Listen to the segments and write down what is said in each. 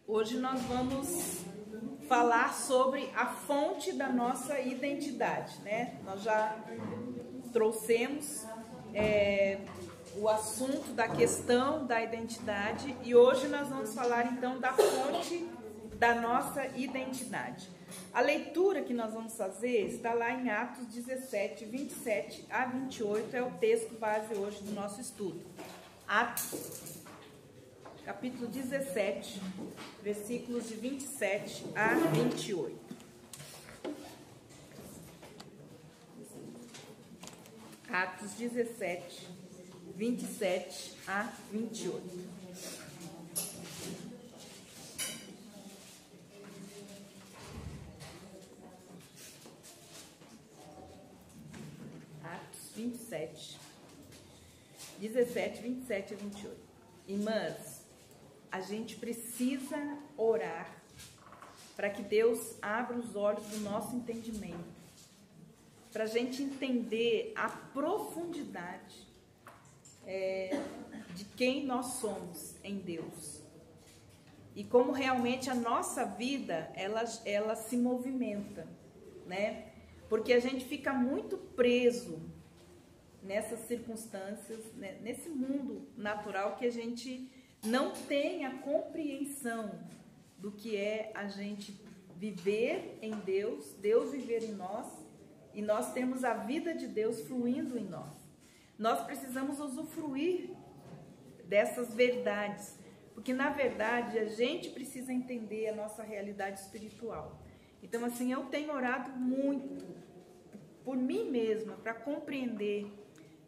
Hoje nós vamos falar sobre a fonte da nossa identidade, né? Nós já trouxemos o assunto da questão da identidade e hoje nós vamos falar então da fonte da nossa identidade. A leitura que nós vamos fazer está lá em Atos 17, 27 a 28, é o texto base hoje do nosso estudo. Atos, capítulo 17, versículos de 27 a 28. Atos 17, 27 a 28. Atos 27, 17, 27 a 28. Irmãs, a gente precisa orar para que Deus abra os olhos do nosso entendimento, para a gente entender a profundidade de quem nós somos em Deus e como realmente a nossa vida ela se movimenta, né? Porque a gente fica muito preso nessas circunstâncias, né? Nesse mundo natural que a gente não tem a compreensão do que é a gente viver em Deus, Deus viver em nós, e nós temos a vida de Deus fluindo em nós. Nós precisamos usufruir dessas verdades, porque na verdade a gente precisa entender a nossa realidade espiritual. Então assim, eu tenho orado muito por mim mesma para compreender,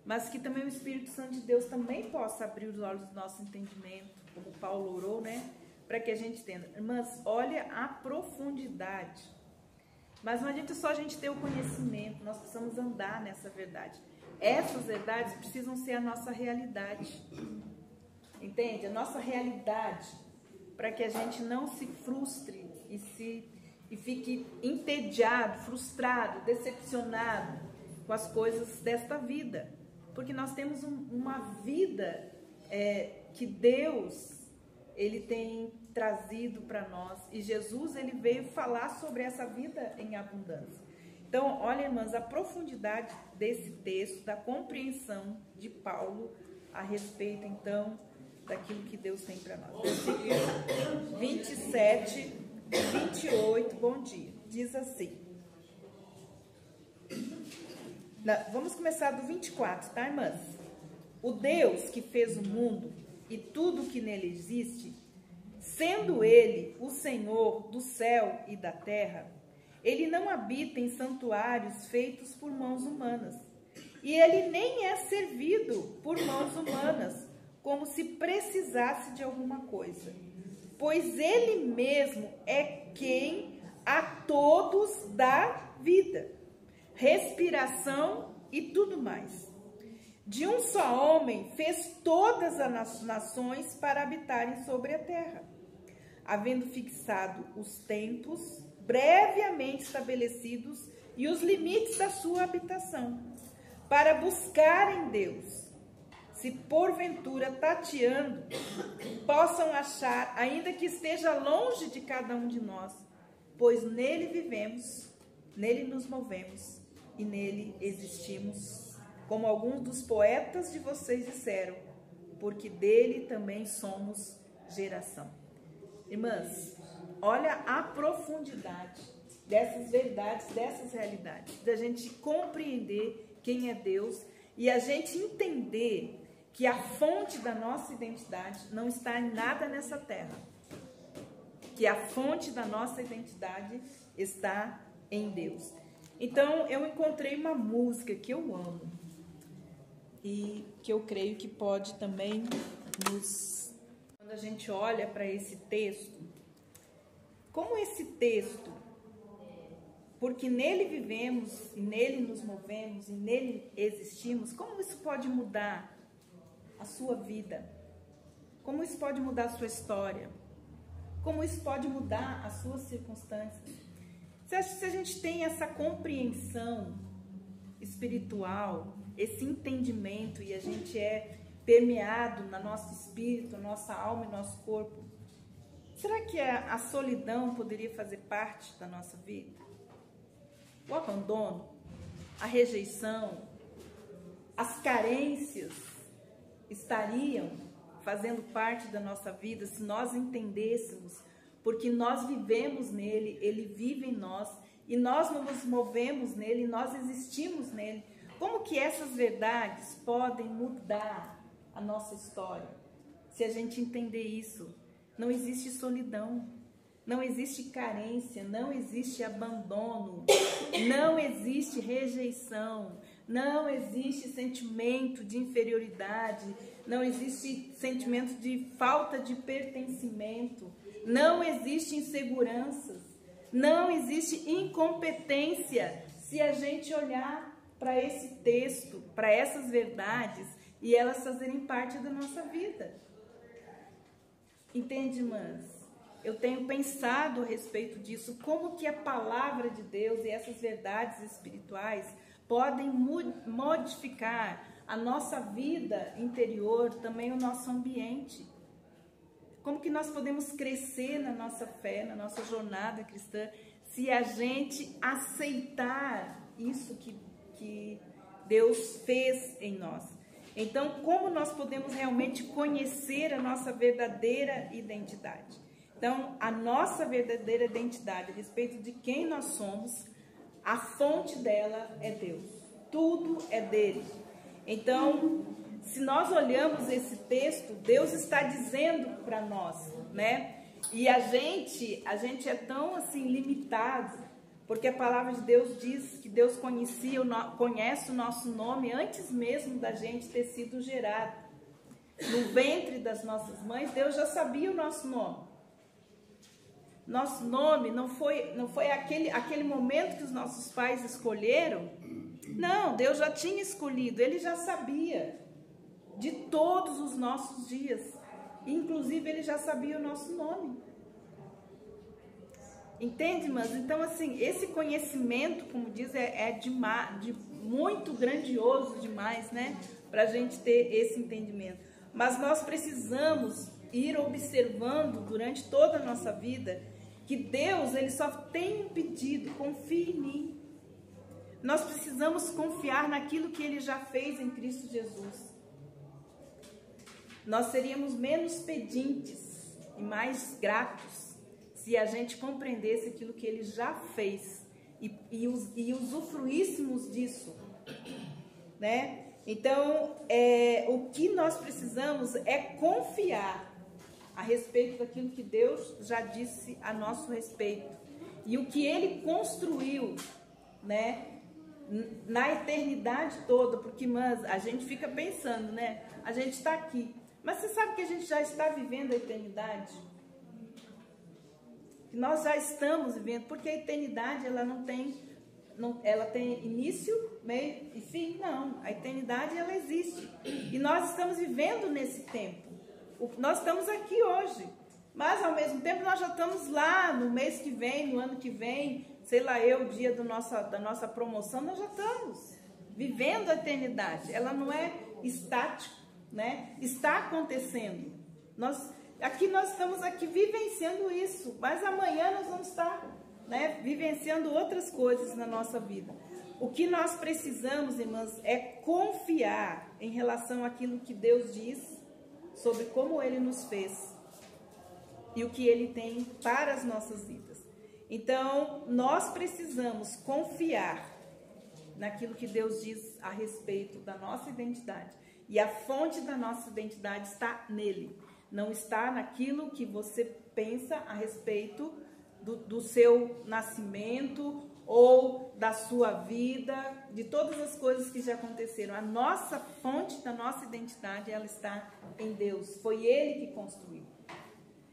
mas que também o Espírito Santo de Deus também possa abrir os olhos do nosso entendimento, como Paulo orou, né? Para que a gente entenda. Irmãs, olha a profundidade. Mas não adianta só a gente ter o conhecimento, nós precisamos andar nessa verdade. Essas verdades precisam ser a nossa realidade. Entende? A nossa realidade, para que a gente não se frustre e fique entediado, frustrado, decepcionado com as coisas desta vida. Porque nós temos uma vida que Deus ele tem trazido para nós. E Jesus ele veio falar sobre essa vida em abundância. Então, olha, irmãs, a profundidade desse texto, da compreensão de Paulo a respeito, então, daquilo que Deus tem para nós. Versículo 27, 28, bom dia. Diz assim. Vamos começar do 24, tá, irmãs? O Deus que fez o mundo e tudo que nele existe, sendo ele o Senhor do céu e da terra, ele não habita em santuários feitos por mãos humanas, e ele nem é servido por mãos humanas, como se precisasse de alguma coisa, pois ele mesmo é quem a todos dá vida, respiração e tudo mais. De um só homem fez todas as nações para habitarem sobre a terra, havendo fixado os tempos brevemente estabelecidos e os limites da sua habitação, para buscarem Deus, se porventura tateando, possam achar, ainda que esteja longe de cada um de nós, pois nele vivemos, nele nos movemos e nele existimos, como alguns dos poetas de vocês disseram, porque dele também somos geração. Irmãs, olha a profundidade dessas verdades, dessas realidades, da gente compreender quem é Deus e a gente entender que a fonte da nossa identidade não está em nada nessa terra, que a fonte da nossa identidade está em Deus. Então, eu encontrei uma música que eu amo e que eu creio que pode também quando a gente olha para esse texto, como esse texto, porque nele vivemos e nele nos movemos e nele existimos, como isso pode mudar a sua vida? Como isso pode mudar a sua história? Como isso pode mudar as suas circunstâncias? Se a gente tem essa compreensão espiritual, esse entendimento, e a gente é permeado no nosso espírito, nossa alma e nosso corpo Será que a solidão poderia fazer parte da nossa vida? O abandono, a rejeição, as carências estariam fazendo parte da nossa vida se nós entendêssemos, porque nós vivemos nele, ele vive em nós, e nós nos movemos nele, nós existimos nele. Como que essas verdades podem mudar a nossa história? Se a gente entender isso, não existe solidão, não existe carência, não existe abandono, não existe rejeição, não existe sentimento de inferioridade, não existe sentimento de falta de pertencimento, não existe inseguranças, não existe incompetência se a gente olhar para esse texto, para essas verdades e elas fazerem parte da nossa vida. Entende, irmãs? Eu tenho pensado a respeito disso, como que a palavra de Deus e essas verdades espirituais podem modificar a nossa vida interior, também o nosso ambiente. Como que nós podemos crescer na nossa fé, na nossa jornada cristã, se a gente aceitar isso que Deus fez em nós. Então, como nós podemos realmente conhecer a nossa verdadeira identidade? Então, a nossa verdadeira identidade a respeito de quem nós somos, a fonte dela é Deus. Tudo é dele. Então, se nós olhamos esse texto, Deus está dizendo para nós, né? E a gente é tão assim limitado, porque a palavra de Deus diz que Deus conhece o nosso nome antes mesmo da gente ter sido gerado. No ventre das nossas mães, Deus já sabia o nosso nome. Nosso nome não foi aquele momento que os nossos pais escolheram. Não, Deus já tinha escolhido, Ele já sabia de todos os nossos dias. Inclusive, Ele já sabia o nosso nome. Entende, irmãs? Então, assim, esse conhecimento, como diz, é muito grandioso demais, né? Para a gente ter esse entendimento. Mas nós precisamos ir observando durante toda a nossa vida que Deus, Ele só tem um pedido: confie em mim. Nós precisamos confiar naquilo que Ele já fez em Cristo Jesus. Nós seríamos menos pedintes e mais gratos se a gente compreendesse aquilo que Ele já fez e usufruíssemos disso, né? Então, o que nós precisamos é confiar a respeito daquilo que Deus já disse a nosso respeito e o que Ele construiu, né? Na eternidade toda, porque, irmãs, a gente fica pensando, né? A gente está aqui, mas você sabe que a gente já está vivendo a eternidade? Que nós já estamos vivendo, porque a eternidade, ela tem início, meio e fim? Não, a eternidade, ela existe. E nós estamos vivendo nesse tempo. Nós estamos aqui hoje, mas ao mesmo tempo nós já estamos lá no mês que vem, no ano que vem, sei lá o dia da nossa promoção, nós já estamos vivendo a eternidade. Ela não é estática, né? Está acontecendo. Nós estamos aqui vivenciando isso, mas amanhã nós vamos estar, né, vivenciando outras coisas na nossa vida. O que nós precisamos, irmãs, é confiar em relação àquilo que Deus diz sobre como Ele nos fez e o que Ele tem para as nossas vidas. Então, nós precisamos confiar naquilo que Deus diz a respeito da nossa identidade. E a fonte da nossa identidade está nele. Não está naquilo que você pensa a respeito do seu nascimento ou da sua vida, de todas as coisas que já aconteceram. A nossa fonte da nossa identidade, ela está em Deus. Foi Ele que construiu.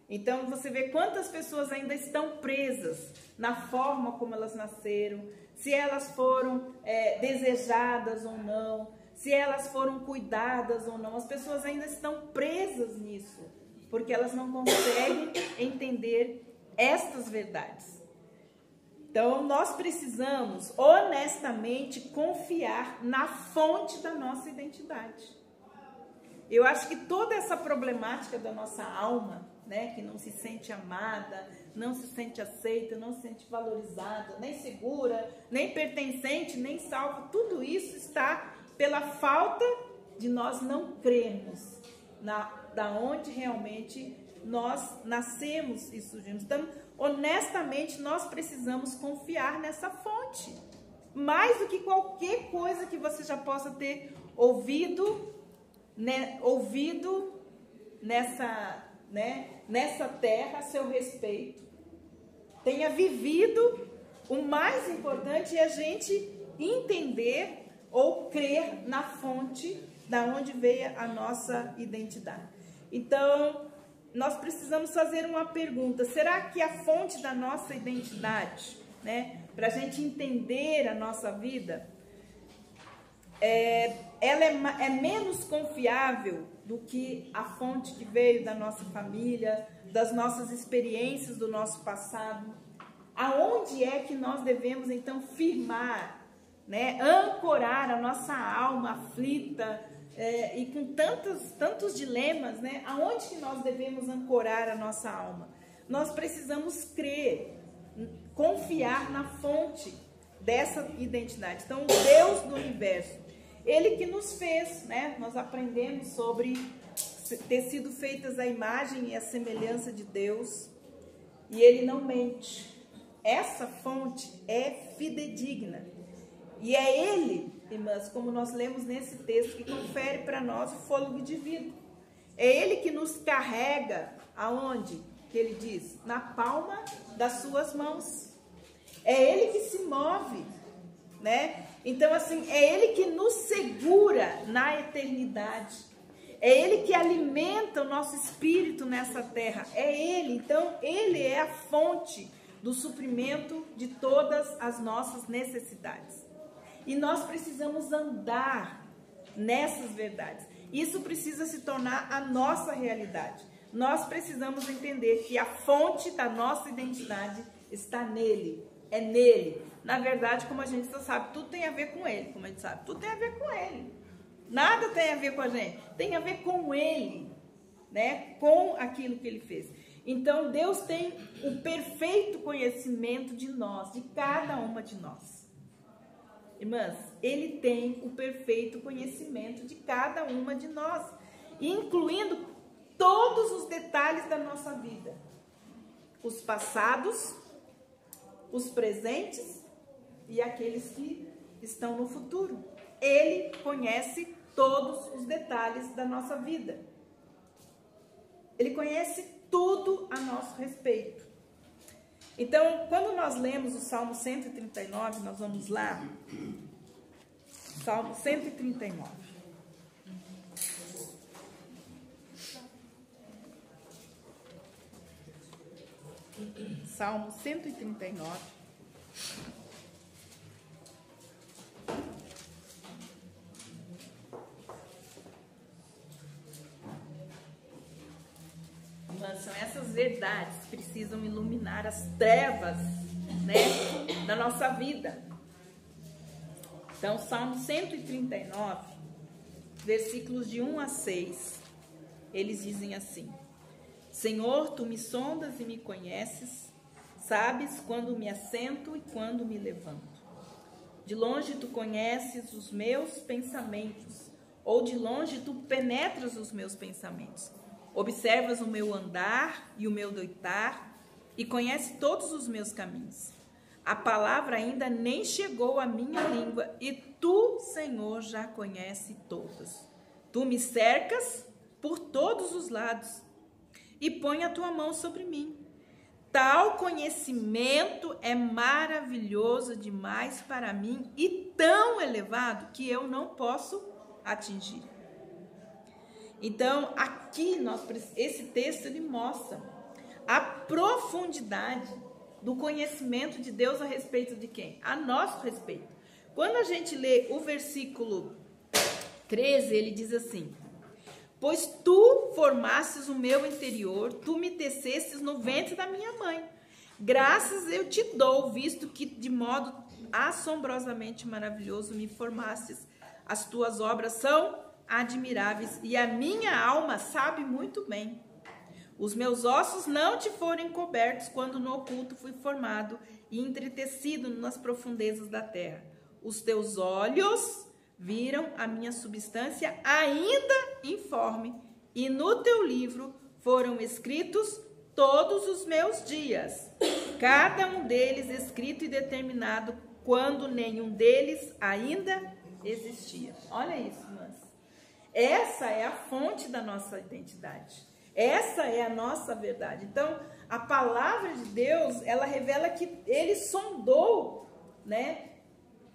Então, você vê quantas pessoas ainda estão presas na forma como elas nasceram, se elas foram desejadas ou não, se elas foram cuidadas ou não. As pessoas ainda estão presas nisso, porque elas não conseguem entender estas verdades. Então, nós precisamos honestamente confiar na fonte da nossa identidade. Eu acho que toda essa problemática da nossa alma, né, que não se sente amada, não se sente aceita, não se sente valorizada, nem segura, nem pertencente, nem salva, tudo isso está pela falta de nós não crermos da onde realmente nós nascemos e surgimos. Então, honestamente, nós precisamos confiar nessa fonte, mais do que qualquer coisa que você já possa ter ouvido, né, nessa terra a seu respeito, tenha vivido. O mais importante é a gente entender ou crer na fonte da onde veio a nossa identidade. Então, nós precisamos fazer uma pergunta: será que a fonte da nossa identidade, né, para a gente entender a nossa vida, ela é menos confiável do que a fonte que veio da nossa família, das nossas experiências do nosso passado? Aonde é que nós devemos então firmar, né, ancorar a nossa alma aflita e com tantos dilemas, né? Aonde que nós devemos ancorar a nossa alma? Nós precisamos crer, confiar na fonte dessa identidade. Então, o Deus do universo, Ele que nos fez, né? Nós aprendemos sobre ter sido feitas à imagem e à semelhança de Deus, e Ele não mente. Essa fonte é fidedigna. E é Ele, irmãs, como nós lemos nesse texto, que confere para nós o fôlego de vida. É Ele que nos carrega, aonde? Que Ele diz? Na palma das suas mãos. É Ele que se move, né? Então, assim, é Ele que nos segura na eternidade. É Ele que alimenta o nosso espírito nessa terra. É Ele. Então, Ele é a fonte do suprimento de todas as nossas necessidades. E nós precisamos andar nessas verdades. Isso precisa se tornar a nossa realidade. Nós precisamos entender que a fonte da nossa identidade está nele. É nele. Na verdade, como a gente só sabe, tudo tem a ver com Ele. Como a gente sabe, tudo tem a ver com Ele. Nada tem a ver com a gente. Tem a ver com Ele, né? Com aquilo que Ele fez. Então, Deus tem o perfeito conhecimento de nós, de cada uma de nós. Irmãs, Ele tem o perfeito conhecimento de cada uma de nós, incluindo todos os detalhes da nossa vida. Os passados, os presentes e aqueles que estão no futuro. Ele conhece todos os detalhes da nossa vida. Ele conhece tudo a nosso respeito. Então, quando nós lemos o Salmo 139, nós vamos lá. Salmo 139. Salmo 139. São essas verdades que precisam iluminar as trevas, né, da nossa vida. Então, Salmo 139, versículos de 1 a 6, eles dizem assim: Senhor, tu me sondas e me conheces, sabes quando me assento e quando me levanto. De longe tu conheces os meus pensamentos, ou de longe tu penetras os meus pensamentos. Observas o meu andar e o meu deitar, e conhece todos os meus caminhos. A palavra ainda nem chegou à minha língua, e tu, Senhor, já conhece todas. Tu me cercas por todos os lados, e põe a tua mão sobre mim. Tal conhecimento é maravilhoso demais para mim, e tão elevado que eu não posso atingir. Então, aqui, esse texto ele mostra a profundidade do conhecimento de Deus a respeito de quem? A nosso respeito. Quando a gente lê o versículo 13, ele diz assim: Pois tu formastes o meu interior, tu me tecestes no ventre da minha mãe. Graças eu te dou, visto que de modo assombrosamente maravilhoso me formastes. As tuas obras são admiráveis, e a minha alma sabe muito bem. Os meus ossos não te foram encobertos quando no oculto fui formado e entretecido nas profundezas da terra. Os teus olhos viram a minha substância ainda informe, e no teu livro foram escritos todos os meus dias, cada um deles escrito e determinado, quando nenhum deles ainda existia. Olha isso, irmãs. Essa é a fonte da nossa identidade. Essa é a nossa verdade. Então, a palavra de Deus, ela revela que ele sondou, né?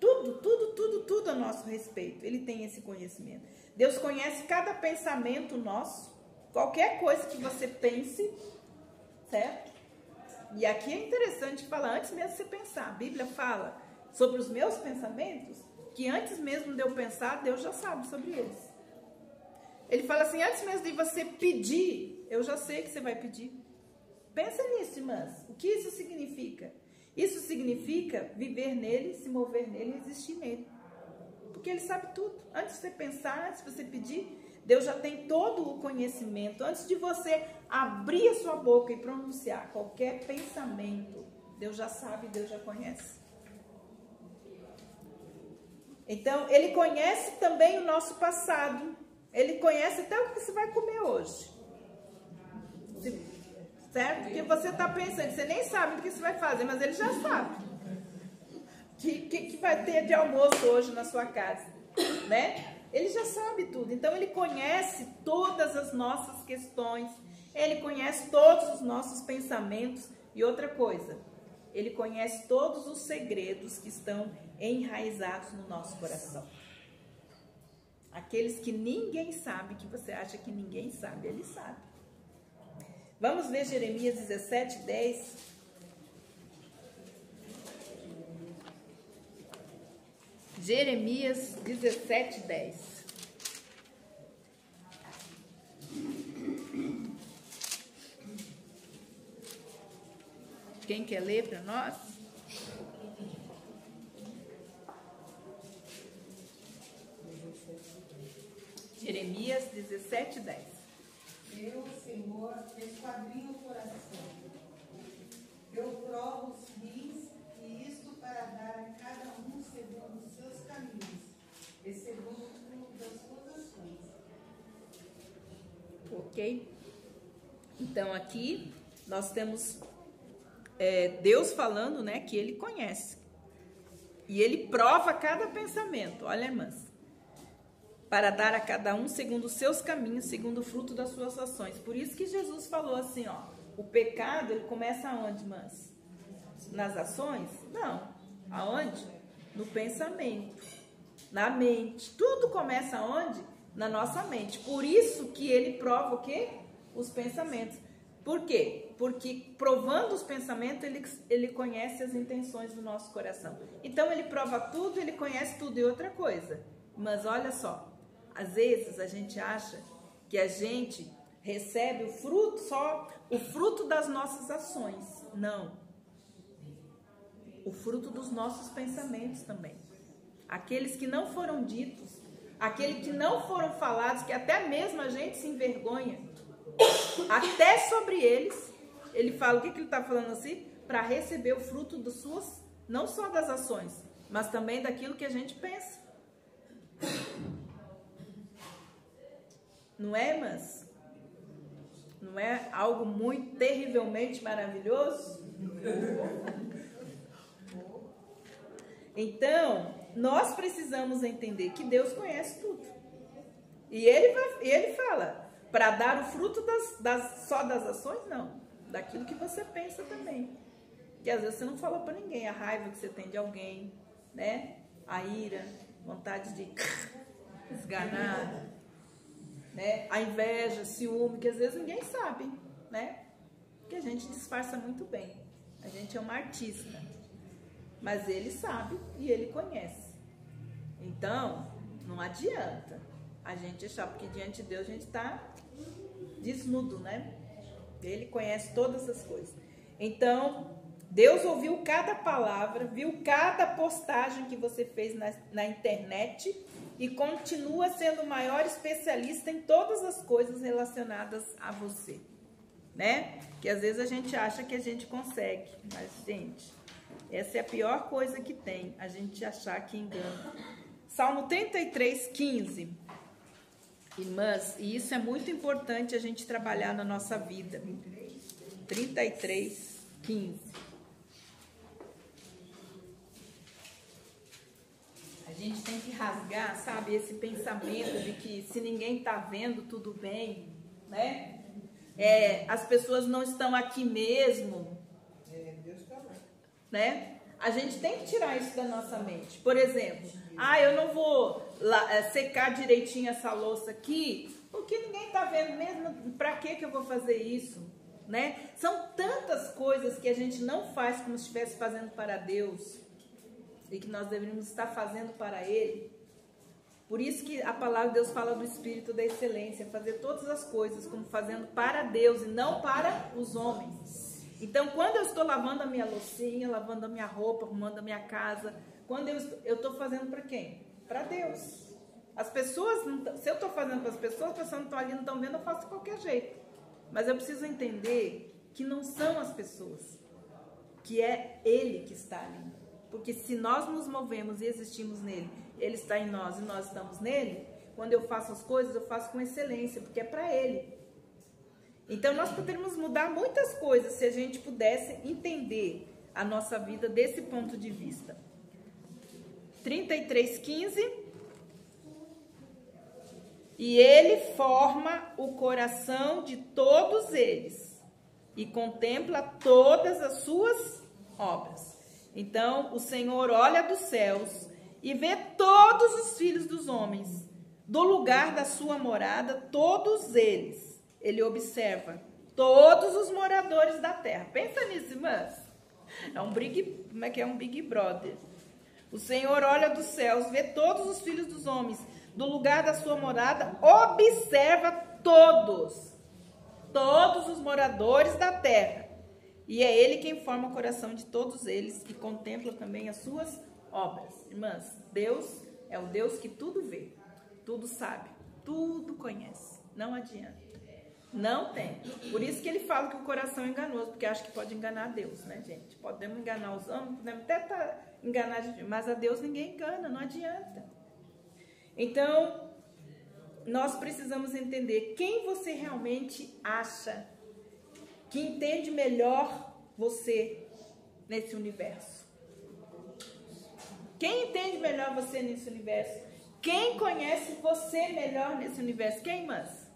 Tudo a nosso respeito. Ele tem esse conhecimento. Deus conhece cada pensamento nosso, qualquer coisa que você pense, certo? E aqui é interessante falar, antes mesmo de você pensar, a Bíblia fala sobre os meus pensamentos, que antes mesmo de eu pensar, Deus já sabe sobre eles. Ele fala assim, antes mesmo de você pedir, eu já sei que você vai pedir. Pensa nisso, irmãs. O que isso significa? Isso significa viver nele, se mover nele e existir nele. Porque ele sabe tudo. Antes de você pensar, antes de você pedir, Deus já tem todo o conhecimento. Antes de você abrir a sua boca e pronunciar qualquer pensamento, Deus já sabe, Deus já conhece. Então, ele conhece também o nosso passado. Ele conhece até o que você vai comer hoje. Certo? Porque você está pensando, você nem sabe o que você vai fazer, mas ele já sabe. Que vai ter de almoço hoje na sua casa, né? Ele já sabe tudo. Então, ele conhece todas as nossas questões. Ele conhece todos os nossos pensamentos. E outra coisa, ele conhece todos os segredos que estão enraizados no nosso coração. Aqueles que ninguém sabe, que você acha que ninguém sabe, ele sabe. Vamos ver Jeremias 17, 10. Jeremias 17, 10. Quem quer ler para nós? Jeremias 17, 10. Eu, Senhor, esquadrinho o coração. Eu provo os rins, e isto para dar a cada um segundo os seus caminhos, e segundo o fruto das suas ações. Ok? Então, aqui nós temos Deus falando, né, que ele conhece. E ele prova cada pensamento. Olha, irmãs. Para dar a cada um segundo os seus caminhos, segundo o fruto das suas ações. Por isso que Jesus falou assim, ó, o pecado, ele começa aonde, irmãs? Nas ações? Não. Aonde? No pensamento, na mente. Tudo começa aonde? Na nossa mente. Por isso que ele prova o quê? Os pensamentos. Por quê? Porque provando os pensamentos, ele conhece as intenções do nosso coração. Então, ele prova tudo, ele conhece tudo. E outra coisa, mas olha só, às vezes a gente acha que a gente recebe o fruto, só o fruto das nossas ações. Não. O fruto dos nossos pensamentos também. Aqueles que não foram ditos, aqueles que não foram falados, que até mesmo a gente se envergonha. Até sobre eles, ele fala, o que ele está falando assim? Para receber o fruto das suas, não só das ações, mas também daquilo que a gente pensa. Não é, irmãs? Não é algo muito terrivelmente maravilhoso? Então, nós precisamos entender que Deus conhece tudo. E ele fala, para dar o fruto só das ações, não. Daquilo que você pensa também. Que às vezes você não falou para ninguém a raiva que você tem de alguém, né? A ira, vontade de esganar, né? A inveja, ciúme, que às vezes ninguém sabe, né? Que a gente disfarça muito bem. A gente é uma artista. Mas ele sabe e ele conhece. Então, não adianta a gente achar, porque diante de Deus a gente está desnudo, né? Ele conhece todas as coisas. Então, Deus ouviu cada palavra, viu cada postagem que você fez na internet e continua sendo o maior especialista em todas as coisas relacionadas a você, né? Que às vezes a gente acha que a gente consegue, mas, gente, essa é a pior coisa que tem, a gente achar que engana. Salmo 33, 15. Irmãs, e isso é muito importante a gente trabalhar na nossa vida. 33, 15. A gente tem que rasgar, sabe, esse pensamento de que se ninguém tá vendo, tudo bem, né? As pessoas não estão aqui mesmo, né? A gente tem que tirar isso da nossa mente. Por exemplo, eu não vou secar direitinho essa louça aqui, porque ninguém tá vendo mesmo, pra que eu vou fazer isso, né? São tantas coisas que a gente não faz como se estivesse fazendo para Deus e que nós deveríamos estar fazendo para Ele. Por isso que a palavra de Deus fala do espírito da excelência, fazer todas as coisas como fazendo para Deus e não para os homens. Então, quando eu estou lavando a minha loucinha, lavando a minha roupa, arrumando a minha casa, quando eu estou fazendo para quem? Para Deus. As pessoas, se eu estou fazendo para as pessoas não estão ali, não estão vendo, eu faço de qualquer jeito. Mas eu preciso entender que não são as pessoas, que é Ele que está ali. Porque se nós nos movemos e existimos nele, Ele está em nós e nós estamos nele, quando eu faço as coisas, eu faço com excelência, porque é para Ele. Então, nós poderíamos mudar muitas coisas se a gente pudesse entender a nossa vida desse ponto de vista. 33:15. E Ele forma o coração de todos eles e contempla todas as suas obras. Então, o Senhor olha dos céus e vê todos os filhos dos homens, do lugar da sua morada, todos eles. Ele observa todos os moradores da terra. Pensa nisso, irmãs. Como é que é um Big Brother? O Senhor olha dos céus, vê todos os filhos dos homens, do lugar da sua morada, observa todos os moradores da terra. E é Ele quem forma o coração de todos eles e contempla também as suas obras. Irmãs, Deus é o Deus que tudo vê, tudo sabe, tudo conhece. Não adianta. Não tem. Por isso que ele fala que o coração é enganoso, porque acha que pode enganar Deus, né, gente? Podemos enganar os homens, podemos até enganar, mas a Deus ninguém engana, não adianta. Então, nós precisamos entender quem você realmente acha que entende melhor você nesse universo. Quem entende melhor você nesse universo? Quem conhece você melhor nesse universo? Quem, irmãs?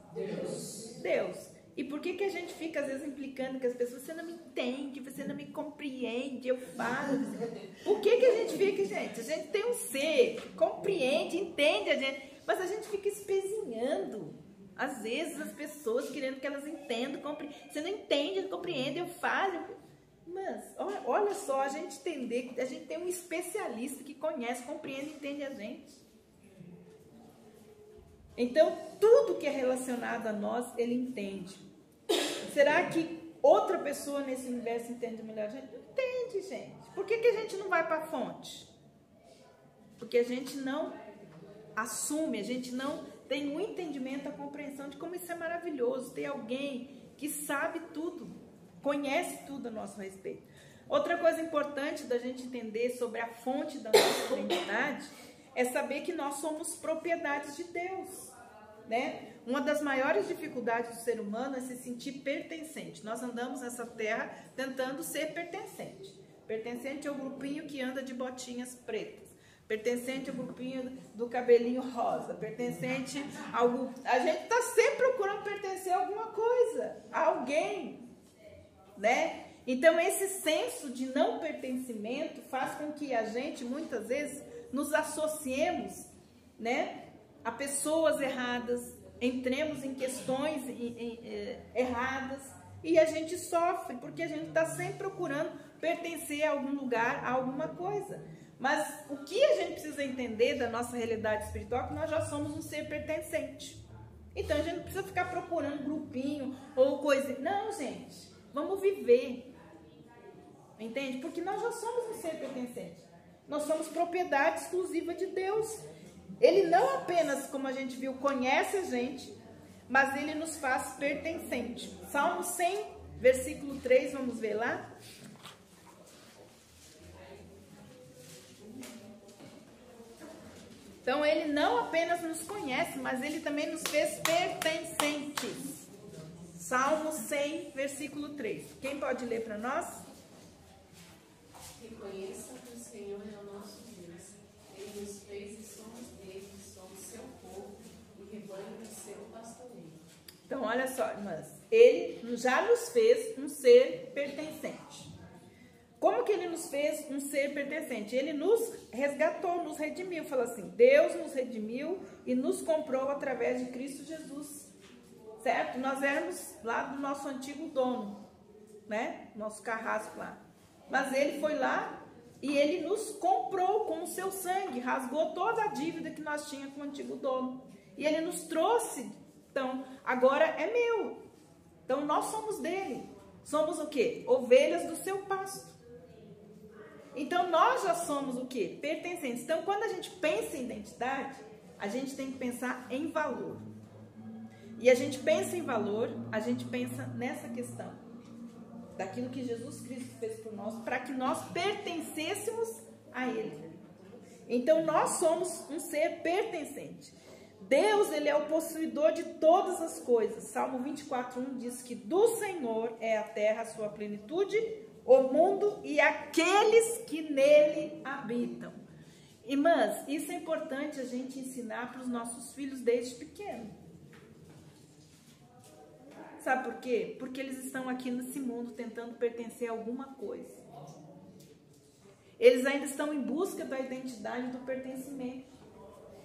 Deus. E por que a gente fica às vezes implicando que as pessoas, você não me entende, você não me compreende, eu falo. Por que a gente fica, gente? A gente tem um ser que compreende, entende a gente, mas a gente fica espezinhando. Às vezes as pessoas querendo que elas entendam, compreendem. Você não entende, não compreende, eu falo. Mas olha só, a gente entender que a gente tem um especialista que conhece, compreende e entende a gente. Então, tudo que é relacionado a nós, Ele entende. Será que outra pessoa nesse universo entende melhor a gente? Não entende, gente. Por que a gente não vai para a fonte? Porque a gente não assume, a gente não tem um entendimento, a compreensão de como isso é maravilhoso. Ter alguém que sabe tudo, conhece tudo a nosso respeito. Outra coisa importante da gente entender sobre a fonte da nossa identidade é saber que nós somos propriedades de Deus, né? Uma das maiores dificuldades do ser humano é se sentir pertencente. Nós andamos nessa terra tentando ser pertencente. Pertencente é o grupinho que anda de botinhas pretas. Pertencente ao grupinho do cabelinho rosa. Pertencente ao... A gente está sempre procurando pertencer a alguma coisa, a alguém, né? Então, esse senso de não pertencimento faz com que a gente, muitas vezes, nos associemos, né, a pessoas erradas, entremos em questões erradas e a gente sofre, porque a gente está sempre procurando pertencer a algum lugar, a alguma coisa. Mas o que a gente precisa entender da nossa realidade espiritual é que nós já somos um ser pertencente. Então, a gente não precisa ficar procurando grupinho ou coisa. Não, gente, vamos viver. Entende? Porque nós já somos um ser pertencente. Nós somos propriedade exclusiva de Deus. Ele não apenas, como a gente viu, conhece a gente, mas ele nos faz pertencente. Salmo 100, versículo 3, vamos ver lá. Então, ele não apenas nos conhece, mas ele também nos fez pertencentes. Salmo 100, versículo 3. Quem pode ler para nós? Reconheça que o Senhor é o nosso Deus. Ele nos fez e somos dele, somos seu povo e rebanho do seu pastoreio. Então, olha só, irmãs. Ele já nos fez um ser pertencente. Como que ele nos fez um ser pertencente? Ele nos resgatou, nos redimiu. Fala assim, Deus nos redimiu e nos comprou através de Cristo Jesus. Certo? Nós éramos lá do nosso antigo dono, né? Nosso carrasco lá. Mas ele foi lá e ele nos comprou com o seu sangue, rasgou toda a dívida que nós tínhamos com o antigo dono. E ele nos trouxe. Então, agora é meu. Então, nós somos dele. Somos o quê? Ovelhas do seu pasto. Então, nós já somos o quê? Pertencentes. Então, quando a gente pensa em identidade, a gente tem que pensar em valor. E a gente pensa em valor, a gente pensa nessa questão. Daquilo que Jesus Cristo fez por nós, para que nós pertencêssemos a Ele. Então, nós somos um ser pertencente. Deus, Ele é o possuidor de todas as coisas. Salmo 24:1 diz que do Senhor é a terra, a sua plenitude, o mundo e aqueles que nele habitam. Irmãs, isso é importante a gente ensinar para os nossos filhos desde pequeno. Sabe por quê? Porque eles estão aqui nesse mundo tentando pertencer a alguma coisa. Eles ainda estão em busca da identidade, do pertencimento.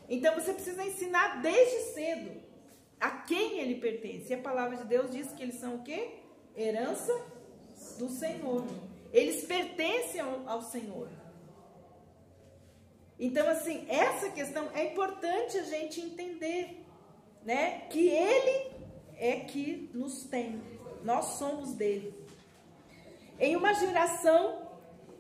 Então você precisa ensinar desde cedo a quem ele pertence. E a palavra de Deus diz que eles são o quê? Herança do Senhor. Eles pertencem ao Senhor. Então, assim, essa questão é importante a gente entender, né? Que Ele é que nos tem. Nós somos dele. Em uma geração,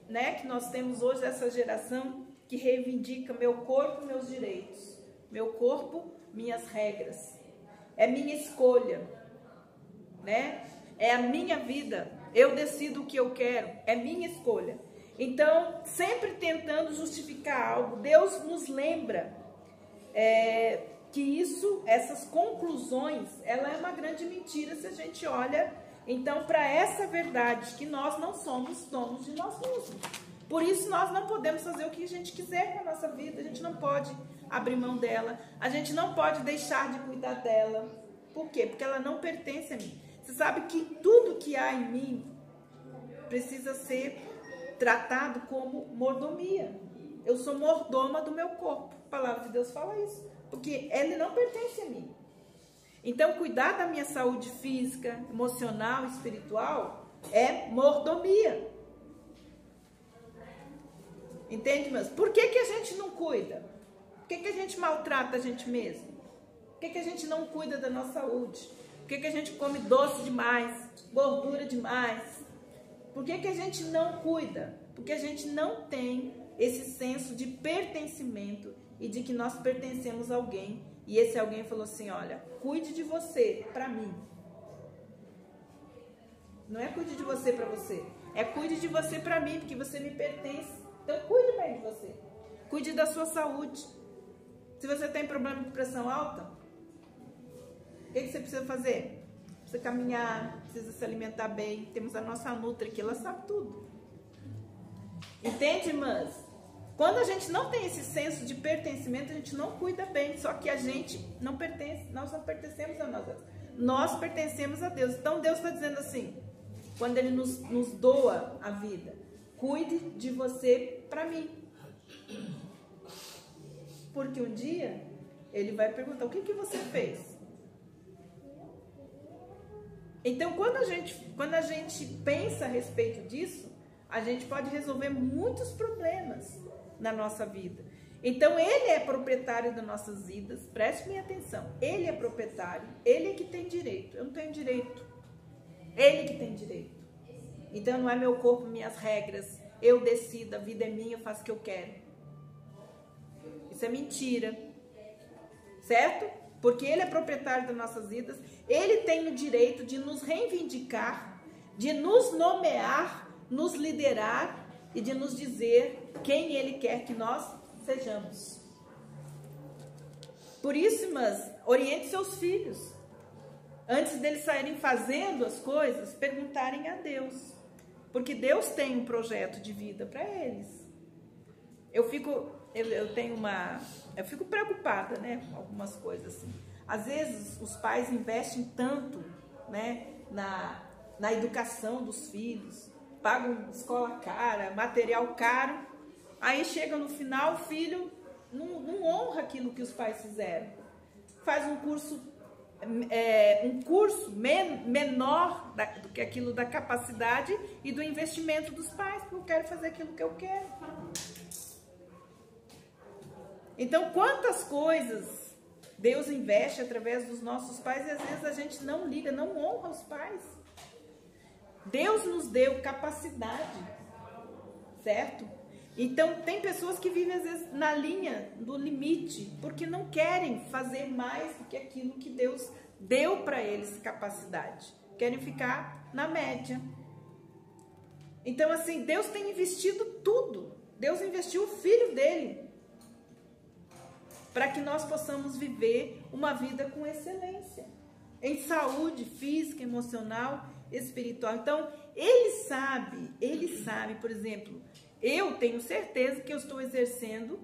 né, que nós temos hoje, essa geração que reivindica meu corpo, meus direitos. Meu corpo, minhas regras. É minha escolha, né? É a minha vida. Eu decido o que eu quero. É minha escolha. Então, sempre tentando justificar algo, Deus nos lembra que isso, essas conclusões, ela é uma grande mentira se a gente olha, então, para essa verdade, que nós não somos donos de nós mesmos. Por isso, nós não podemos fazer o que a gente quiser com a nossa vida, a gente não pode abrir mão dela, a gente não pode deixar de cuidar dela. Por quê? Porque ela não pertence a mim. Você sabe que tudo que há em mim precisa ser tratado como mordomia. Eu sou mordoma do meu corpo. A palavra de Deus fala isso. Porque ele não pertence a mim. Então, cuidar da minha saúde física, emocional, espiritual é mordomia. Entende, mas por que a gente não cuida? Por que a gente maltrata a gente mesmo? Por que a gente não cuida da nossa saúde? Por que a gente come doce demais, gordura demais? Por que a gente não cuida? Porque a gente não tem esse senso de pertencimento e de que nós pertencemos a alguém. E esse alguém falou assim, olha, cuide de você para mim. Não é cuide de você para você. É cuide de você para mim, porque você me pertence. Então cuide bem de você. Cuide da sua saúde. Se você tem problema de pressão alta, o que você precisa fazer? Precisa caminhar, precisa se alimentar bem. Temos a nossa Nutri aqui, ela sabe tudo. Entende, irmãs? Quando a gente não tem esse senso de pertencimento, a gente não cuida bem. Só que a gente não pertence, nós não pertencemos a nós. Nós pertencemos a Deus. Então Deus está dizendo assim, quando Ele nos doa a vida, cuide de você para mim. Porque um dia Ele vai perguntar, o que você fez? Então, quando a gente pensa a respeito disso, a gente pode resolver muitos problemas na nossa vida. Então, Ele é proprietário das nossas vidas, preste minha atenção, Ele é proprietário, Ele é que tem direito, eu não tenho direito, Ele que tem direito. Então, não é meu corpo, minhas regras, eu decido, a vida é minha, eu faço o que eu quero. Isso é mentira. certo? Porque Ele é proprietário das nossas vidas, Ele tem o direito de nos reivindicar, de nos nomear, nos liderar e de nos dizer quem Ele quer que nós sejamos. Por isso, irmãs, oriente seus filhos, antes deles saírem fazendo as coisas, perguntarem a Deus, porque Deus tem um projeto de vida para eles. Eu fico preocupada, né, com algumas coisas assim. Às vezes os pais investem tanto, né, na educação dos filhos, pagam escola cara, material caro, aí chega no final, o filho não honra aquilo que os pais fizeram, faz um curso menor do que aquilo da capacidade e do investimento dos pais, porque eu quero fazer aquilo que eu quero. Então, quantas coisas Deus investe através dos nossos pais e às vezes a gente não liga, não honra os pais. Deus nos deu capacidade, certo? Então, tem pessoas que vivem às vezes na linha do limite, porque não querem fazer mais do que aquilo que Deus deu para eles capacidade. Querem ficar na média. Então, assim, Deus tem investido tudo. Deus investiu o Filho dele para que nós possamos viver uma vida com excelência, em saúde física, emocional, espiritual. Então, Ele sabe, por exemplo, eu tenho certeza que eu estou exercendo,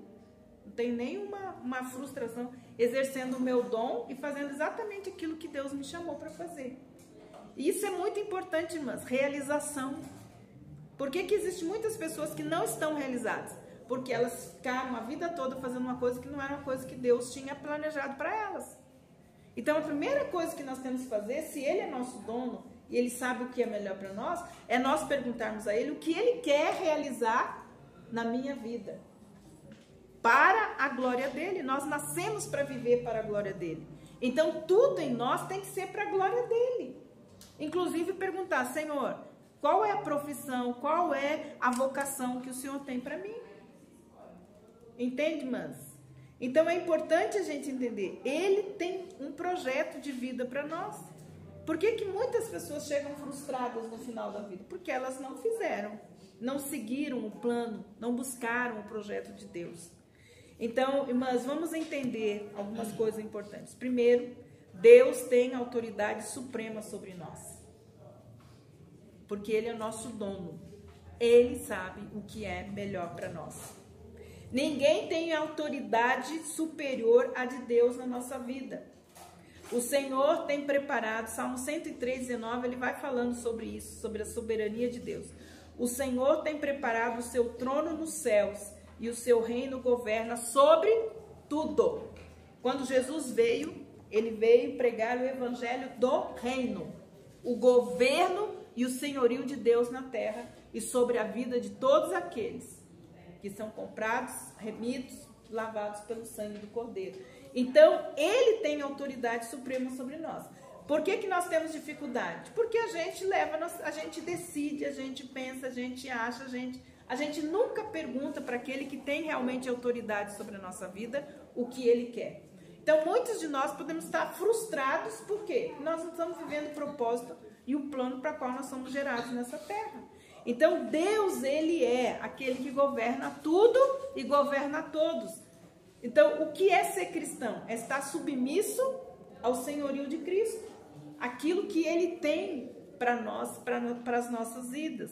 não tenho nenhuma frustração, exercendo o meu dom e fazendo exatamente aquilo que Deus me chamou para fazer. E isso é muito importante, irmãs, realização. Por que existem muitas pessoas que não estão realizadas? Porque elas ficaram a vida toda fazendo uma coisa que não era uma coisa que Deus tinha planejado para elas. Então, a primeira coisa que nós temos que fazer, se Ele é nosso dono, e Ele sabe o que é melhor para nós, é nós perguntarmos a Ele o que Ele quer realizar na minha vida, para a glória dEle. Nós nascemos para viver para a glória dEle. Então, tudo em nós tem que ser para a glória dEle. Inclusive, perguntar: Senhor, qual é a profissão, qual é a vocação que o Senhor tem para mim? Entende, irmãs? Então, é importante a gente entender, Ele tem um projeto de vida para nós. Por que muitas pessoas chegam frustradas no final da vida? Porque elas não fizeram, não seguiram o plano, não buscaram o projeto de Deus. Então, irmãs, vamos entender algumas coisas importantes. Primeiro, Deus tem autoridade suprema sobre nós, porque Ele é nosso dono. Ele sabe o que é melhor para nós. Ninguém tem autoridade superior à de Deus na nossa vida. O Senhor tem preparado, Salmo 103, 19, ele vai falando sobre isso, sobre a soberania de Deus. O Senhor tem preparado o seu trono nos céus e o seu reino governa sobre tudo. Quando Jesus veio, ele veio pregar o evangelho do reino, o governo e o senhorio de Deus na terra e sobre a vida de todos aqueles que são comprados, remidos, lavados pelo sangue do Cordeiro. Então, Ele tem autoridade suprema sobre nós. Por que nós temos dificuldade? Porque a gente decide, a gente pensa, a gente acha, a gente nunca pergunta para aquele que tem realmente autoridade sobre a nossa vida o que Ele quer. Então, muitos de nós podemos estar frustrados, por quê? Nós não estamos vivendo o propósito e o plano para qual nós somos gerados nessa terra. Então, Deus, Ele é aquele que governa tudo e governa a todos. Então, o que é ser cristão? É estar submisso ao senhorio de Cristo. Aquilo que Ele tem para nós, para as nossas vidas.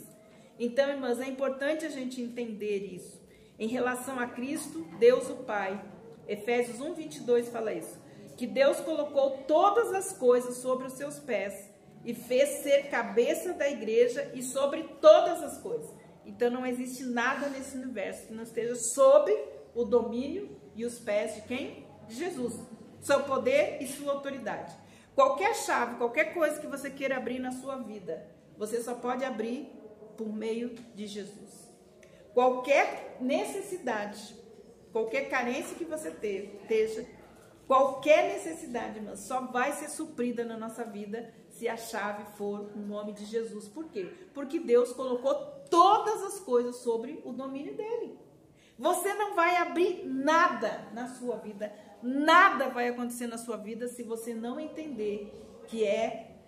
Então, irmãs, é importante a gente entender isso. Em relação a Cristo, Deus o Pai, Efésios 1:22 fala isso. Que Deus colocou todas as coisas sobre os seus pés e fez ser cabeça da igreja e sobre todas as coisas. Então, não existe nada nesse universo que não esteja sob o domínio e os pés de quem? De Jesus. Seu poder e sua autoridade. Qualquer chave, qualquer coisa que você queira abrir na sua vida, você só pode abrir por meio de Jesus. Qualquer necessidade, qualquer carência que você esteja, qualquer necessidade, irmã, só vai ser suprida na nossa vida se a chave for o nome de Jesus. Por quê? Porque Deus colocou todas as coisas sobre o domínio dele. Você não vai abrir nada na sua vida, nada vai acontecer na sua vida se você não entender que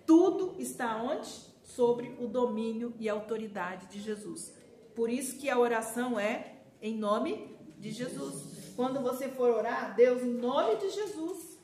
tudo está onde? Sobre o domínio e autoridade de Jesus. Por isso que a oração é em nome de Jesus. Quando você for orar, Deus, em nome de Jesus,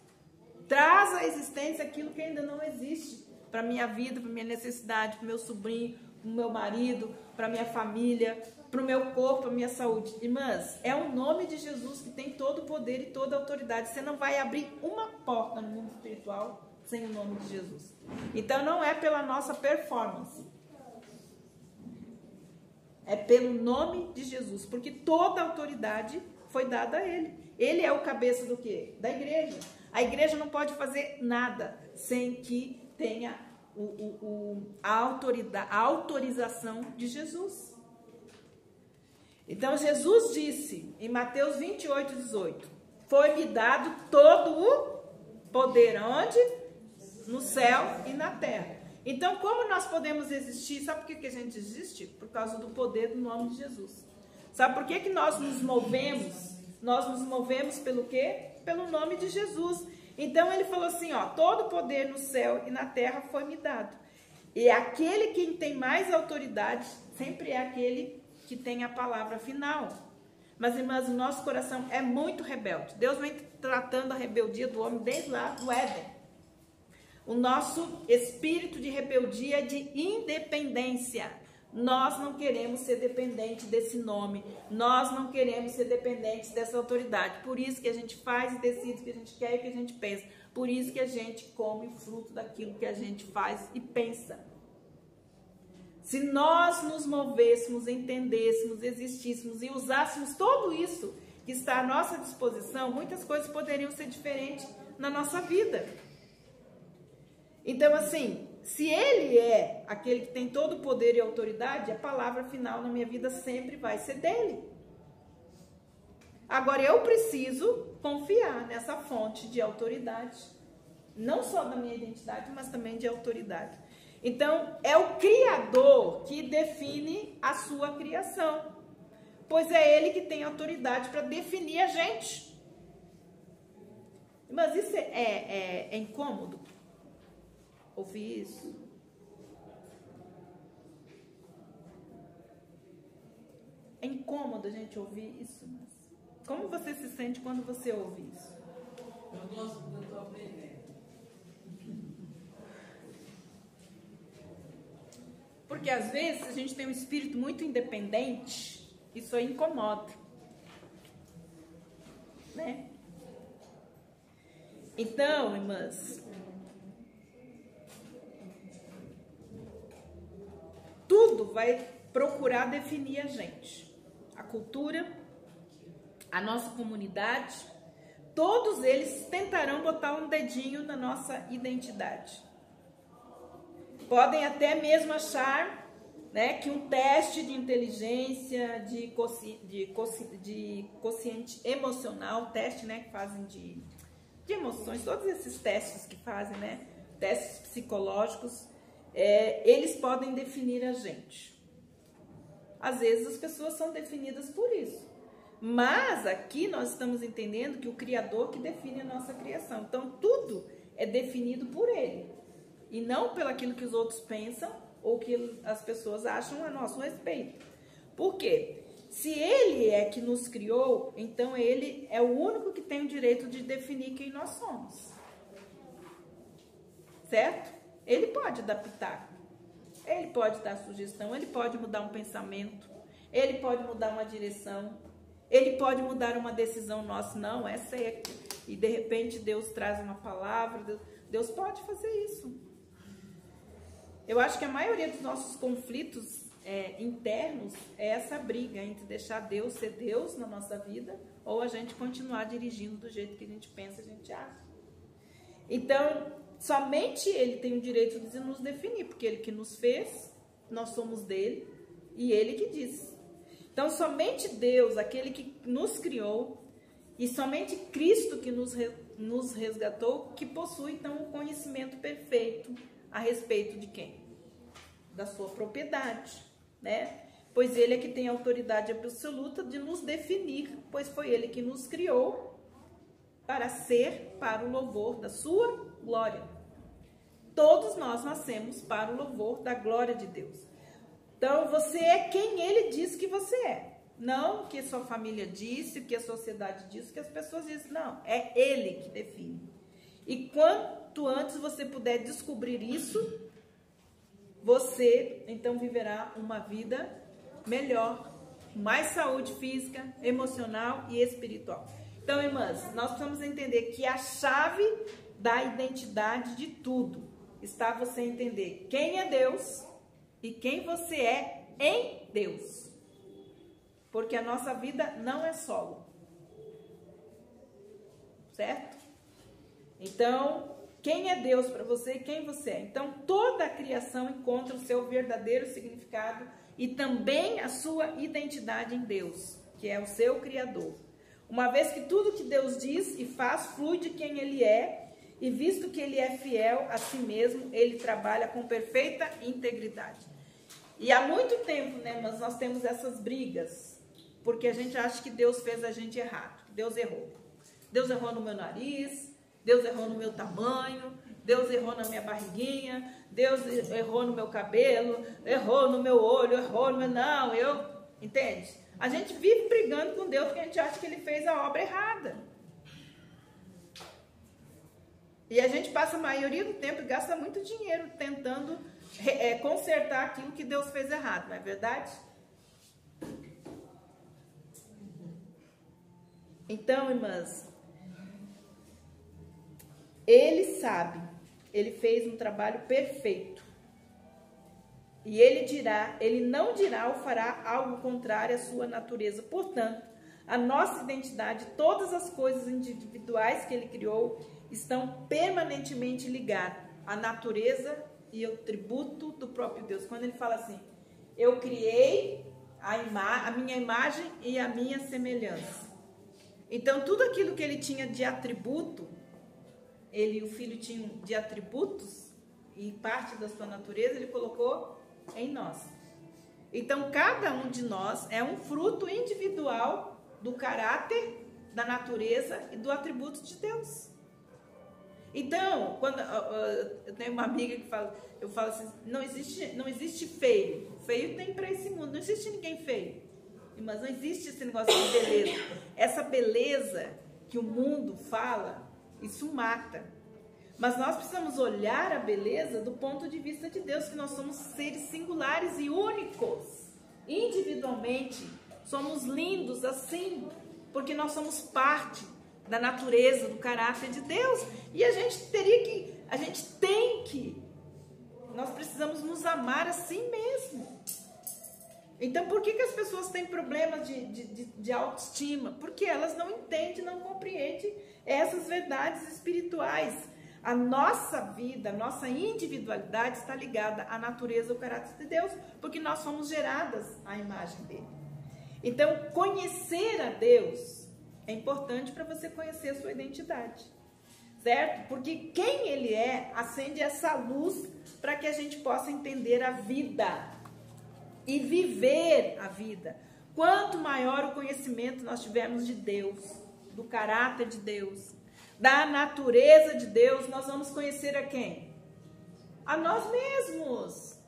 traz à existência aquilo que ainda não existe para minha vida, para minha necessidade, para o meu sobrinho, para o meu marido, para minha família, para o meu corpo, para a minha saúde. Irmãs, é o nome de Jesus que tem todo o poder e toda a autoridade. Você não vai abrir uma porta no mundo espiritual sem o nome de Jesus. Então não é pela nossa performance. É pelo nome de Jesus, porque toda a autoridade foi dada a ele. Ele é o cabeça do quê? Da igreja. A igreja não pode fazer nada sem que tenha a autorização de Jesus. Então Jesus disse em Mateus 28:18, foi-me dado todo o poder, aonde? No céu e na terra. Então, como nós podemos existir? Sabe por que a gente existe? Por causa do poder do nome de Jesus. Sabe por que nós nos movemos? Nós nos movemos pelo quê? Pelo nome de Jesus. Então ele falou assim, ó, todo o poder no céu e na terra foi me dado. E aquele que tem mais autoridade sempre é aquele que tem a palavra final. Mas, irmãs, o nosso coração é muito rebelde. Deus vem tratando a rebeldia do homem desde lá do Éden. O nosso espírito de rebeldia é de independência. Nós não queremos ser dependentes desse nome. Nós não queremos ser dependentes dessa autoridade. Por isso que a gente faz e decide o que a gente quer e o que a gente pensa. Por isso que a gente come fruto daquilo que a gente faz e pensa. Se nós nos movêssemos, entendêssemos, existíssemos e usássemos tudo isso que está à nossa disposição, muitas coisas poderiam ser diferentes na nossa vida. Então, assim, se ele é aquele que tem todo o poder e autoridade, a palavra final na minha vida sempre vai ser dele. Agora, eu preciso confiar nessa fonte de autoridade, não só da minha identidade, mas também de autoridade. Então, é o Criador que define a sua criação, pois é ele que tem autoridade para definir a gente. Mas isso é incômodo? Ouvir isso? É incômodo a gente ouvir isso? Mas como você se sente quando você ouve isso? Eu estou aprendendo. Porque às vezes a gente tem um espírito muito independente, isso aí incomoda, né? Então, irmãs, tudo vai procurar definir a gente. A cultura, a nossa comunidade, todos eles tentarão botar um dedinho na nossa identidade. Podem até mesmo achar, né, que um teste de inteligência, de quociente emocional, teste, né, que fazem de emoções, todos esses testes que fazem, né, testes psicológicos, eles podem definir a gente. Às vezes as pessoas são definidas por isso. Mas aqui nós estamos entendendo que o Criador que define a nossa criação. Então tudo é definido por Ele. E não pelo aquilo que os outros pensam ou que as pessoas acham a nosso respeito. Por quê? Se Ele é que nos criou, então Ele é o único que tem o direito de definir quem nós somos. Certo? Ele pode dar pitaco. Ele pode dar sugestão. Ele pode mudar um pensamento. Ele pode mudar uma direção. Ele pode mudar uma decisão nossa. Não, essa é. E de repente Deus traz uma palavra. Deus pode fazer isso. Eu acho que a maioria dos nossos conflitos internos é essa briga entre deixar Deus ser Deus na nossa vida ou a gente continuar dirigindo do jeito que a gente pensa, a gente acha. Então, somente Ele tem o direito de nos definir, porque Ele que nos fez, nós somos dele e Ele que diz. Então, somente Deus, aquele que nos criou, e somente Cristo que nos resgatou, que possui, então, o conhecimento perfeito a respeito de quem? Da sua propriedade, né? pois ele é que tem autoridade absoluta de nos definir, pois foi ele que nos criou para ser para o louvor da sua glória. Todos nós nascemos para o louvor da glória de Deus. Então, você é quem ele diz que você é. Não o que sua família disse, o que a sociedade disse, o que as pessoas dizem. Não, é ele que define. E quanto antes você puder descobrir isso, você então viverá uma vida melhor, mais saúde física, emocional e espiritual. Então, irmãs, nós precisamos entender que a chave da identidade de tudo está você entender quem é Deus e quem você é em Deus. Porque a nossa vida não é solo. Certo? Então, quem é Deus para você e quem você é. Então, toda a criação encontra o seu verdadeiro significado e também a sua identidade em Deus, que é o seu Criador. Uma vez que tudo que Deus diz e faz flui de quem Ele é, e visto que Ele é fiel a si mesmo, Ele trabalha com perfeita integridade. E há muito tempo, né, mas nós temos essas brigas, porque a gente acha que Deus fez a gente errado, que Deus errou. Deus errou no meu nariz, Deus errou no meu tamanho, Deus errou na minha barriguinha, Deus errou no meu cabelo, errou no meu olho, errou no meu... Não, entende? A gente vive brigando com Deus porque a gente acha que Ele fez a obra errada. E a gente passa a maioria do tempo e gasta muito dinheiro tentando consertar aquilo que Deus fez errado, não é verdade? Então, irmãs, Ele sabe, Ele fez um trabalho perfeito. E Ele não dirá ou fará algo contrário à sua natureza. Portanto, a nossa identidade, todas as coisas individuais que Ele criou, estão permanentemente ligadas à natureza e ao tributo do próprio Deus. Quando Ele fala assim, eu criei a minha imagem e a minha semelhança. Então, tudo aquilo que Ele tinha de atributo, Ele e o Filho tinham de atributos, e parte da sua natureza Ele colocou em nós. Então, cada um de nós é um fruto individual do caráter, da natureza e do atributo de Deus. Então, quando eu tenho uma amiga que fala, eu falo assim, não existe feio. Feio tem para esse mundo, não existe ninguém feio. Mas não existe esse negócio de beleza. Essa beleza que o mundo fala, isso mata. Mas nós precisamos olhar a beleza do ponto de vista de Deus, que nós somos seres singulares e únicos. Individualmente, somos lindos assim, porque nós somos parte da natureza, do caráter de Deus. E nós precisamos nos amar assim mesmo. Então, por que as pessoas têm problemas de autoestima? Porque elas não entendem, não compreendem essas verdades espirituais. A nossa vida, a nossa individualidade está ligada à natureza, ao caráter de Deus, porque nós somos geradas à imagem dele. Então, conhecer a Deus é importante para você conhecer a sua identidade, certo? Porque quem Ele é, acende essa luz para que a gente possa entender a vida e viver a vida. Quanto maior o conhecimento nós tivermos de Deus, do caráter de Deus, da natureza de Deus, nós vamos conhecer a quem? A nós mesmos.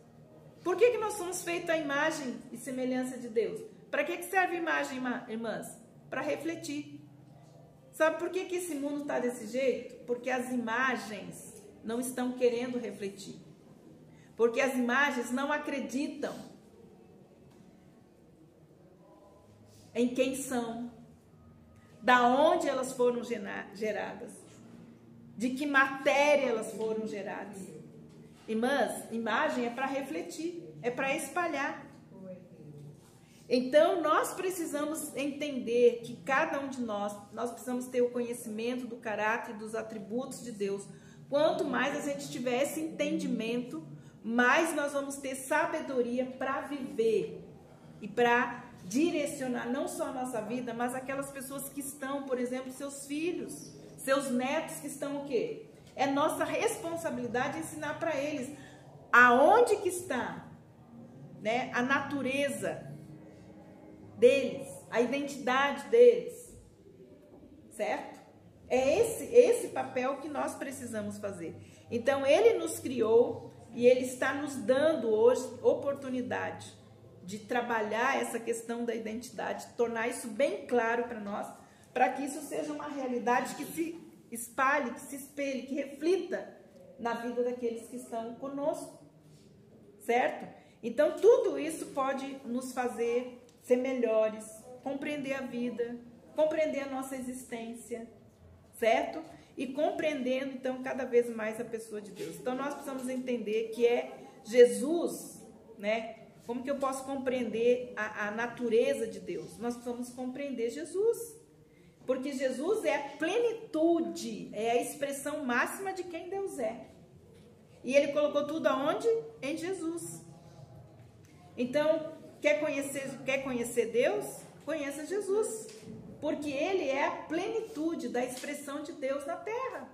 Por que nós somos feitos à imagem e semelhança de Deus? Para que serve a imagem, irmãs? Para refletir. Sabe por que esse mundo está desse jeito? Porque as imagens não estão querendo refletir. Porque as imagens não acreditam em quem são, da onde elas foram geradas, de que matéria elas foram geradas. Irmãs, imagem é para refletir, é para espalhar. Então, nós precisamos entender que cada um de nós precisamos ter o conhecimento do caráter e dos atributos de Deus. Quanto mais a gente tiver esse entendimento, mais nós vamos ter sabedoria para viver e para direcionar não só a nossa vida, mas aquelas pessoas que estão, por exemplo, seus filhos, seus netos que estão o quê? É nossa responsabilidade ensinar para eles aonde que está, né, a natureza deles, a identidade deles, certo? É esse papel que nós precisamos fazer. Então, ele nos criou e ele está nos dando hoje oportunidade de trabalhar essa questão da identidade, tornar isso bem claro para nós, para que isso seja uma realidade que se espalhe, que se espelhe, que reflita na vida daqueles que estão conosco, certo? Então, tudo isso pode nos fazer ser melhores, compreender a vida, compreender a nossa existência, certo? E compreendendo, então, cada vez mais a pessoa de Deus. Então, nós precisamos entender que é Jesus, né? Como que eu posso compreender a natureza de Deus? Nós precisamos compreender Jesus. Porque Jesus é a plenitude, é a expressão máxima de quem Deus é. E ele colocou tudo aonde? Em Jesus. Então, quer conhecer Deus? Conheça Jesus. Porque ele é a plenitude da expressão de Deus na terra.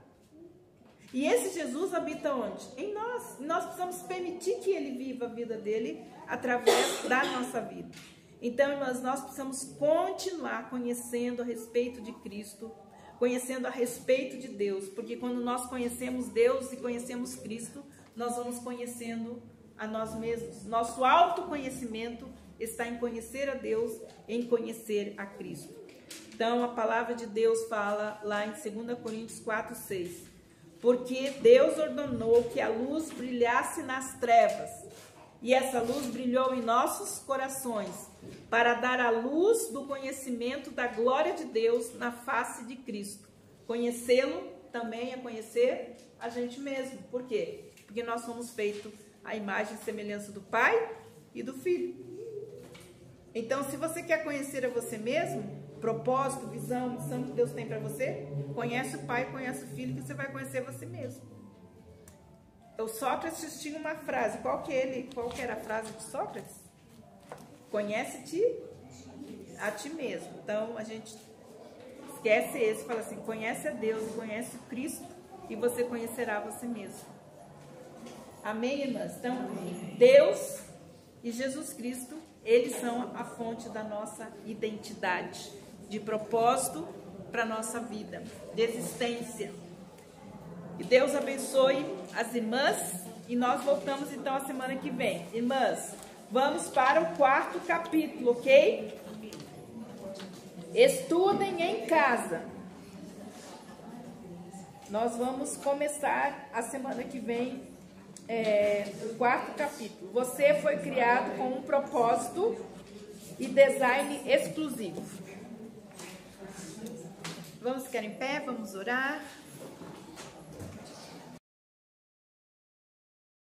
E esse Jesus habita onde? Em nós. Nós precisamos permitir que ele viva a vida dele através da nossa vida. Então, nós precisamos continuar conhecendo a respeito de Cristo, conhecendo a respeito de Deus, porque quando nós conhecemos Deus e conhecemos Cristo, nós vamos conhecendo a nós mesmos. Nosso autoconhecimento está em conhecer a Deus, em conhecer a Cristo. Então, a palavra de Deus fala lá em 2 Coríntios 4:6, porque Deus ordenou que a luz brilhasse nas trevas, e essa luz brilhou em nossos corações, para dar a luz do conhecimento da glória de Deus na face de Cristo. Conhecê-lo também é conhecer a gente mesmo. Por quê? Porque nós somos feitos à imagem e semelhança do Pai e do Filho. Então, se você quer conhecer a você mesmo, propósito, visão, missão que Deus tem para você, conhece o Pai, conhece o Filho, que você vai conhecer você mesmo. O Sócrates tinha uma frase. Qual que era a frase de Sócrates? Conhece-te a ti mesmo. Então, a gente esquece esse, fala assim, conhece a Deus, conhece o Cristo, e você conhecerá você mesmo. Amém, irmãs? Então, Deus e Jesus Cristo, eles são a fonte da nossa identidade, de propósito para a nossa vida, de existência. E Deus abençoe as irmãs, e nós voltamos então a semana que vem. Irmãs, vamos para o 4º capítulo, ok? Estudem em casa. Nós vamos começar a semana que vem o 4º capítulo. Você foi criado com um propósito e design exclusivo. Vamos ficar em pé, vamos orar.